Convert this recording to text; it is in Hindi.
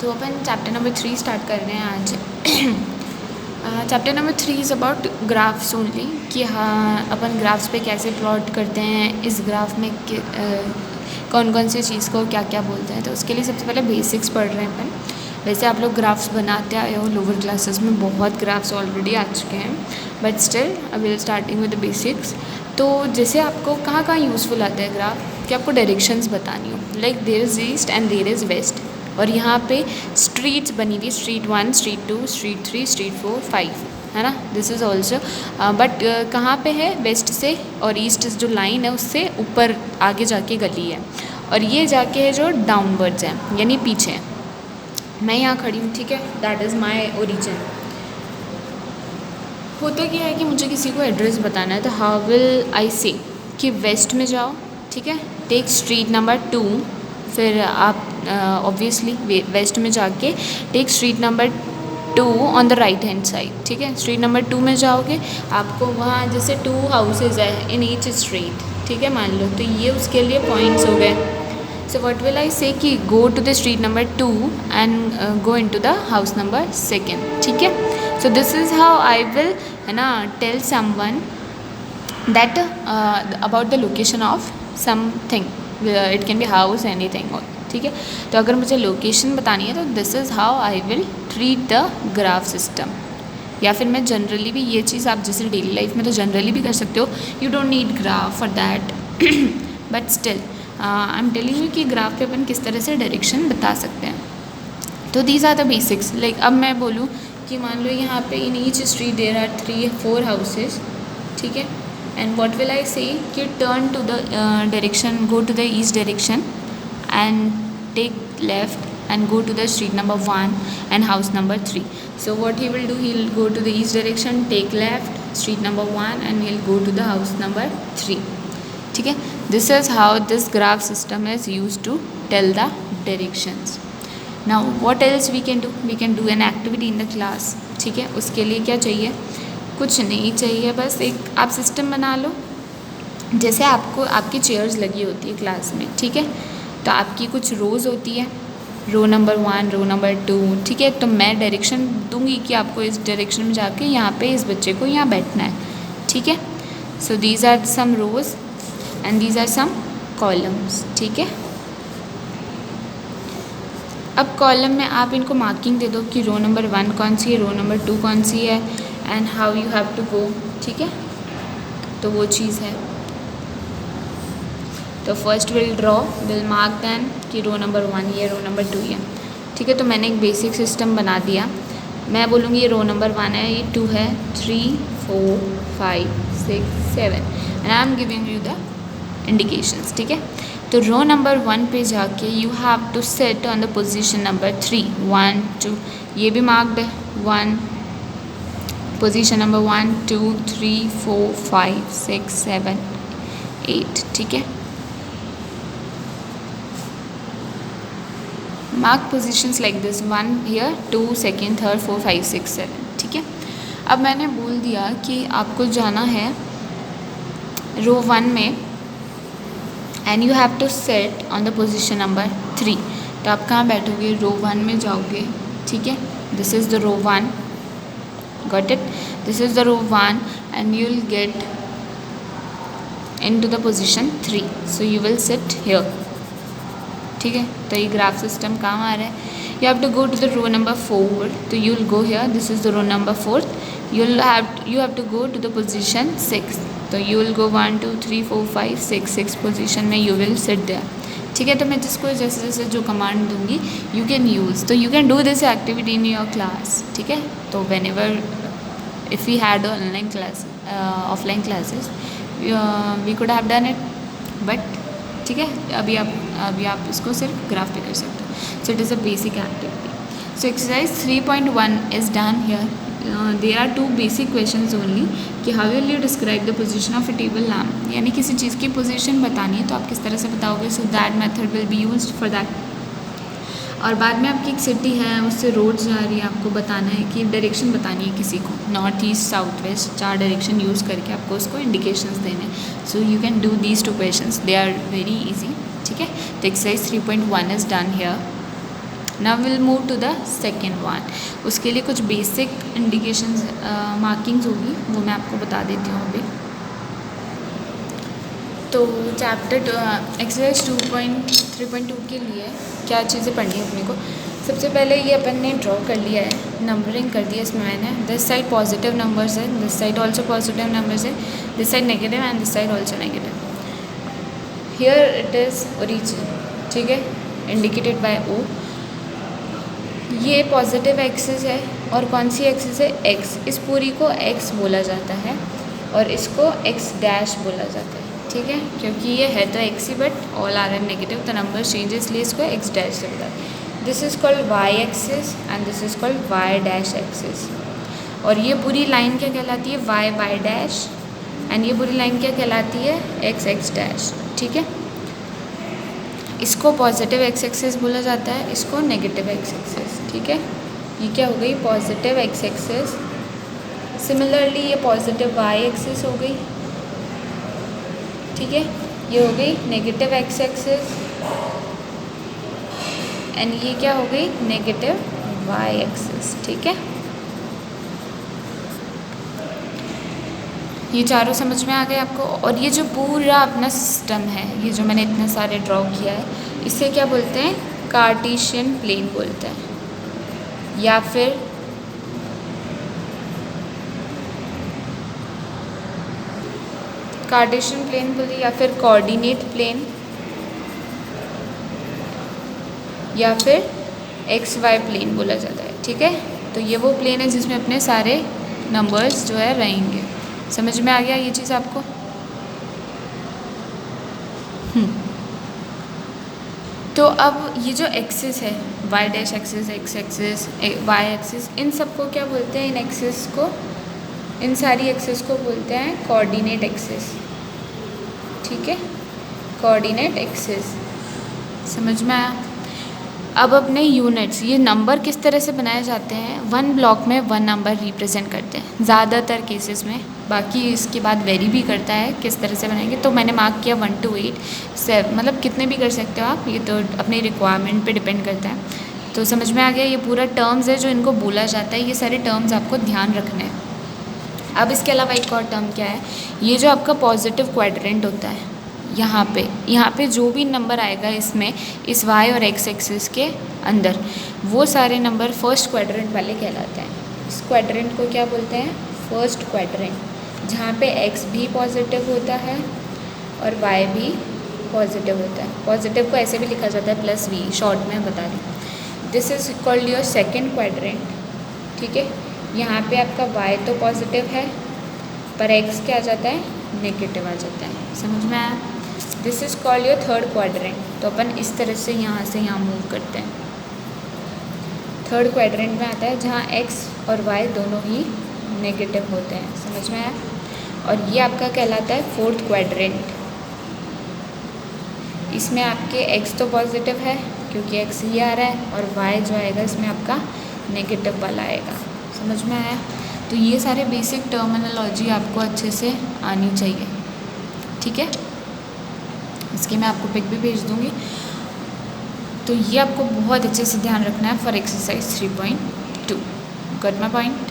तो अपन चैप्टर नंबर 3 स्टार्ट कर रहे हैं आज। Chapter number 3 is about graphs only, कि हाँ अपन ग्राफ्स पे कैसे प्लॉट करते हैं, इस ग्राफ में कौन कौन सी चीज़ को क्या क्या बोलते हैं। तो उसके लिए सबसे पहले बेसिक्स पढ़ रहे हैं अपन। वैसे आप लोग ग्राफ्स बनाते आए हो, लोअर क्लासेस में बहुत ग्राफ्स ऑलरेडी आ चुके हैं, but still I will starting with the basics. तो जैसे आपको कहाँ कहाँ यूज़फुल आता है ग्राफ, कि आपको डायरेक्शंस बतानी हो, like there is east and there is west, और यहाँ पे स्ट्रीट्स बनी थी, स्ट्रीट 1, स्ट्रीट 2, स्ट्रीट 3, स्ट्रीट 4, 5, है ना। दिस इज़ ऑल्सो बट कहाँ पे है, वेस्ट से और ईस्ट जो लाइन है उससे ऊपर आगे जाके गली है, और ये जाके है जो डाउनवर्ड्स है यानी पीछे है। मैं यहाँ खड़ी हूँ, ठीक है, दैट इज़ माई ओरिजिन। होता क्या है कि मुझे किसी को एड्रेस बताना है, तो हाउ विल आई से कि वेस्ट में जाओ, ठीक है, टेक स्ट्रीट नंबर 2, फिर आप ऑब्वियसली वेस्ट में जाके take street number 2 on the right hand side, ठीक है। स्ट्रीट नंबर 2 में जाओगे, आपको वहाँ जैसे 2 हाउसेज है इन ईच स्ट्रीट, ठीक है, मान लो, तो ये उसके लिए पॉइंट्स हो गए। So what will I say कि go to the street number 2 and go into the house number 2, ठीक है। So this is how I will, है ना, tell someone that about the location of something, it can be house anything, ठीक है। तो अगर मुझे लोकेशन बतानी है तो this is how I will treat the graph system। या फिर मैं जनरली भी ये चीज़, आप जैसे डेली लाइफ में तो जनरली भी कर सकते हो, you don't need graph for that, but still I am telling you कि ग्राफ पे अपन किस तरह से डायरेक्शन बता सकते हैं। तो these are the basics. Like अब मैं बोलूँ कि मान लो यहाँ पे in each street there are 3-4 houses, ठीक है, and what will I say कि turn to the direction, go to the east direction and take left and go to the street number 1 and house number 3. So what he will do, he will go to the east direction, take left, street number 1, and he'll go to the house number 3, ठीक है। This is how this graph system is used to tell the directions. Now what else we can do? We can do an activity in the class, ठीक है। उसके लिए क्या चाहिए, कुछ नहीं चाहिए, बस एक आप सिस्टम बना लो। जैसे आपको आपकी चेयर्स लगी होती है क्लास में, ठीक है, तो आपकी कुछ रोज़ होती है, रो नंबर 1, रो नंबर 2, ठीक है। तो मैं डायरेक्शन दूंगी कि आपको इस डायरेक्शन में जाके यहाँ पे इस बच्चे को यहाँ बैठना है, ठीक है। So these are some rows and these are some columns, ठीक है। अब कॉलम में आप इनको मार्किंग दे दो कि रो नंबर 1 कौन सी है, रो नंबर 2 कौन सी है, and how you have to go, ठीक है। तो वो चीज़ है। तो first will draw, will mark then कि रो नंबर 1 ये, रो नंबर 2 ये, ठीक है। तो मैंने एक बेसिक सिस्टम बना दिया। मैं बोलूँगी ये रो नंबर 1 है, ये 2 है, 3, 4, 5, 6, 7, and I am giving you the indications, ठीक है। तो रो नंबर 1 पे जाके you have to set on the position number 3, 1, 2, ये भी मार्क्ड है, 1, पोजीशन नंबर 1, 2, 3, 4, 5, 6, 7, 8, ठीक है। Mark positions like this, 1 here, 2, 2nd, 3rd, 4, 5, 6, 7, ठीक है। अब मैंने बोल दिया कि आपको जाना है रो 1 में and you have to set on the position number 3। तो आप कहाँ बैठोगे, रो 1 में जाओगे, ठीक है। This is the row 1, got it, this is the row 1 and you will get into the position 3, so you will sit here, ठीक है। तो ये ग्राफ सिस्टम काम आ रहा है। You have to go to the row number 4, तो you will go here, this is the row number 4, you have to go to the position 6, तो यू विल गो 1, 2, 3, 4, 5, 6 पोजीशन में यू विल सिट देयर, ठीक है। तो मैं जिसको जैसे जैसे जो कमांड दूंगी यू कैन यूज़, तो you can do this activity in your class, ठीक है। तो whenever if we had online class, offline classes, we could have done it, but ठीक है, अभी आप इसको सिर्फ ग्राफ पे कर सकते हो। So it is a basic activity. So exercise 3.1 is done here. There are 2 basic questions only, कि how will you describe the position of a table lamp, यानी किसी चीज़ की पोजीशन बतानी है तो आप किस तरह से बताओगे। So that method will be used for that. और बाद में आपकी एक सिटी है, उससे रोड जा रही है, आपको बताना है कि डायरेक्शन बतानी है किसी को, north east south west, 4 direction use करके आपको उसको इंडिकेशंस देने। So you can do these 2 questions, they are very easy, ठीक है। तो exercise 3.1 is done here. Now will move to the second one. उसके लिए कुछ बेसिक इंडिकेशंस मार्किंग्स होगी, वो मैं आपको बता देती हूँ अभी। तो चैप्टर एक्सरसाइज 2.3.2 के लिए क्या चीज़ें पढ़नी है अपने को। सबसे पहले ये अपन ने ड्रॉ कर लिया है, नंबरिंग कर दिया इसमें मैंने। दिस साइड पॉजिटिव नंबर्स है, this side also positive numbers है, this side negative and this side also negative. Here it is origin, ठीक है, इंडिकेटेड बाय ओ। ये पॉजिटिव एक्सिस है और कौन सी एक्सिस है, एक्स। इस पूरी को एक्स बोला जाता है और इसको एक्स डैश बोला जाता है, ठीक है, क्योंकि ये है तो एक्स ही but all are an negative, तो नंबर चेंज इसलिए इसको एक्स डैश से बोला है। This is called Y axis and this is called Y dash axis. और ये पूरी लाइन क्या कहलाती है, वाई वाई डैश, एंड ये पूरी लाइन क्या कहलाती है, एक्स एक्स डैश, ठीक है। इसको पॉजिटिव एक्स एक्सिस बोला जाता है, इसको नेगेटिव एक्स एक्सिस, ठीक है। ये क्या हो गई, पॉजिटिव एक्स एक्सिस। सिमिलरली ये पॉजिटिव वाई एक्सिस हो गई, ठीक है। ये हो गई नेगेटिव एक्स एक्सिस एंड ये क्या हो गई, नेगेटिव वाई एक्सिस, ठीक है। ये चारों समझ में आ गए आपको। और ये जो पूरा अपना सिस्टम है, ये जो मैंने इतने सारे ड्रॉ किया है, इसे क्या बोलते हैं, कार्टेशियन प्लेन बोलते हैं, या फिर कार्टेशियन प्लेन बोलते हैं, या फिर कोऑर्डिनेट प्लेन, या फिर एक्स वाई प्लेन बोला जाता है, ठीक है। तो ये वो प्लेन है जिसमें अपने सारे नंबर्स जो है रहेंगे। समझ में आ गया ये चीज़ आपको। तो अब ये जो एक्सिस है, Y dash axis, X axis, Y axis, इन सबको क्या बोलते हैं, इन एक्सिस को, इन सारी एक्सिस को बोलते हैं कोऑर्डिनेट एक्सिस, ठीक है, कोऑर्डिनेट एक्सिस। समझ में आया। अब अपने यूनिट्स, ये नंबर किस तरह से बनाए जाते हैं, वन ब्लॉक में वन नंबर रिप्रेजेंट करते हैं ज़्यादातर केसेस में, बाकी इसके बाद वेरी भी करता है किस तरह से बनाएंगे। तो मैंने मार्क किया 1 to 8, मतलब कितने भी कर सकते हो आप, ये तो अपनी रिक्वायरमेंट पे डिपेंड करता है। तो समझ में आ गया, ये पूरा टर्म्स है जो इनको बोला जाता है, ये सारे टर्म्स आपको ध्यान रखने हैं। अब इसके अलावा एक और टर्म क्या है, ये जो आपका पॉजिटिव क्वाड्रेंट होता है, यहाँ पे जो भी नंबर आएगा इसमें, इस वाई और एक्स एक्सिस के अंदर, वो सारे नंबर फर्स्ट क्वाड्रेंट वाले कहलाते हैं। इस क्वाड्रेंट को क्या बोलते हैं, फर्स्ट क्वाड्रेंट, जहाँ पे एक्स भी पॉजिटिव होता है और वाई भी पॉजिटिव होता है। पॉजिटिव को ऐसे भी लिखा जाता है +v, शॉर्ट में बता दें। This is called your second quadrant, ठीक है। यहाँ पे आपका वाई तो पॉजिटिव है पर एक्स क्या आ जाता है, नेगेटिव आ जाता है। समझ में आया। This is called your third quadrant. तो अपन इस तरह से यहाँ मूव करते हैं। थर्ड क्वाड्रेंट में आता है जहाँ एक्स और वाई दोनों ही नेगेटिव होते हैं। समझ में आया। और ये आपका कहलाता है फोर्थ क्वाड्रेंट। इसमें आपके एक्स तो पॉजिटिव है क्योंकि एक्स ही आ रहा है, और वाई जो आएगा इसमें आपका नेगेटिव वाला आएगा। समझ में आया। तो ये सारे बेसिक टर्मिनोलॉजी आपको अच्छे से आनी चाहिए, ठीक है। इसके मैं आपको पिक भी भेज दूँगी। तो ये आपको बहुत अच्छे से ध्यान रखना है for exercise 3.2। Got my point.